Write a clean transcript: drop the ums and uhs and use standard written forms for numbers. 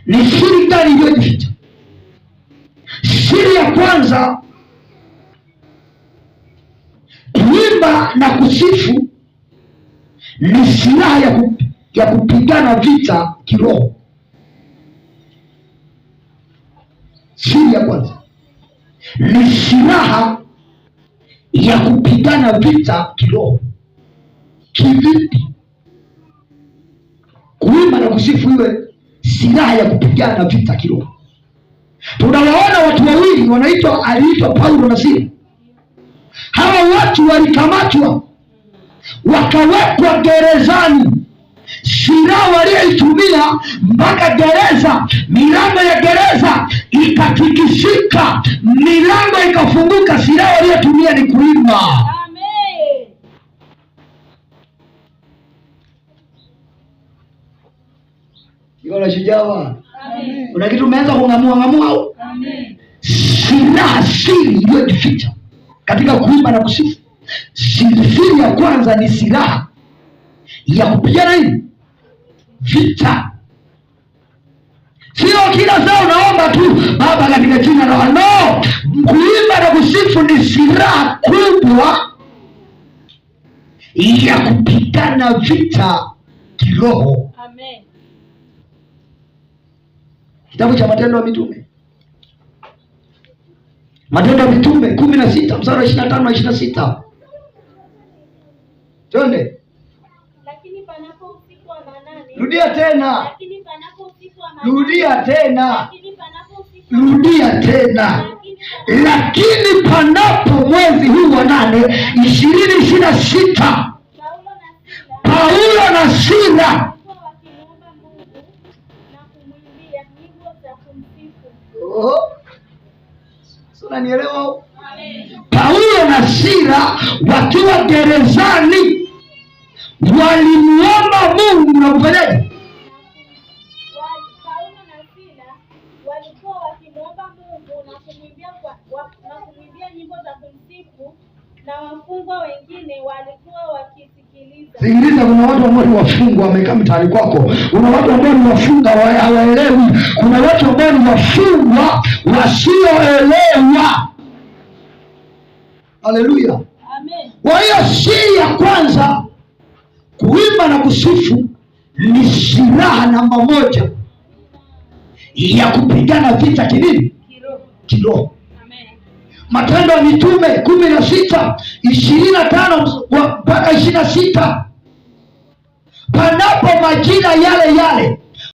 Ni siri gani iliyojificha? Siri ya kwanza, kuimba na kusifu ni silaha ya kupigana vita kiroho. Siri ya kwanza ni silaha ya kupigana vita kiroho. Kivipi kuimba na kusifu iwe silaha ya kupigana vita kiroho? Tunawaona watu wawili aliitwa Paulo na Sila. Hawa watu walikamatwa wakawekwa gerezani. Silaha walioitumia mpaka gereza, milango ya gereza ikatikisika, milango ikafunguka. Silaha waliotumia ni kuimba. Amen. Yule shujaa. Amen. Kuna kitu umeanza kung'amua au? Amen. Silaha siri iliyojificha katika kuimba na kusifu. Siri ya kwanza ni silaha ya kupigana nini? Vita. Sio kila saa unaomba tu Baba katika jina la no. Kuimba na kusifu ni silaha kubwa ya kupigana vita kiroho. Amen. Kitabu cha Matendo ya Mitume, Matendo ya Mitume 16 mstari wa 25 na 26. Twende. Lakini panapo usiku wa manane. Rudia tena. Lakini panapo usiku wa manane. Rudia tena. Lakini panapo usiku wa manane. Rudia tena. Lakini panapo mwezi huu wa 8 2026 Paulo na Sila unanielewa? Paulo na Sila wakiwa gerezani walimuomba Mungu na kufanyaje? Paulo na Sila walikuwa wakimuomba Mungu na kumwimbia nyimbo za kumsifu, na wafungwa wengine walikuwa wakisikiliza. Sikiliza, kuna watu ambao ni wafungwa wamekaa mtaani kwako. Kuna watu ambao ni wafungwa hawaelewi. Kuna watu ambao ni wafungwa wasioelewa. Haleluya. Amen. Kwa hiyo siri ya kwanza, kuimba na kusifu ni silaha namba 1 ya kupigana vita kinini? Kiroho. Matendo ya Mitume 16:25 mpaka 26. Panapo majira yale yale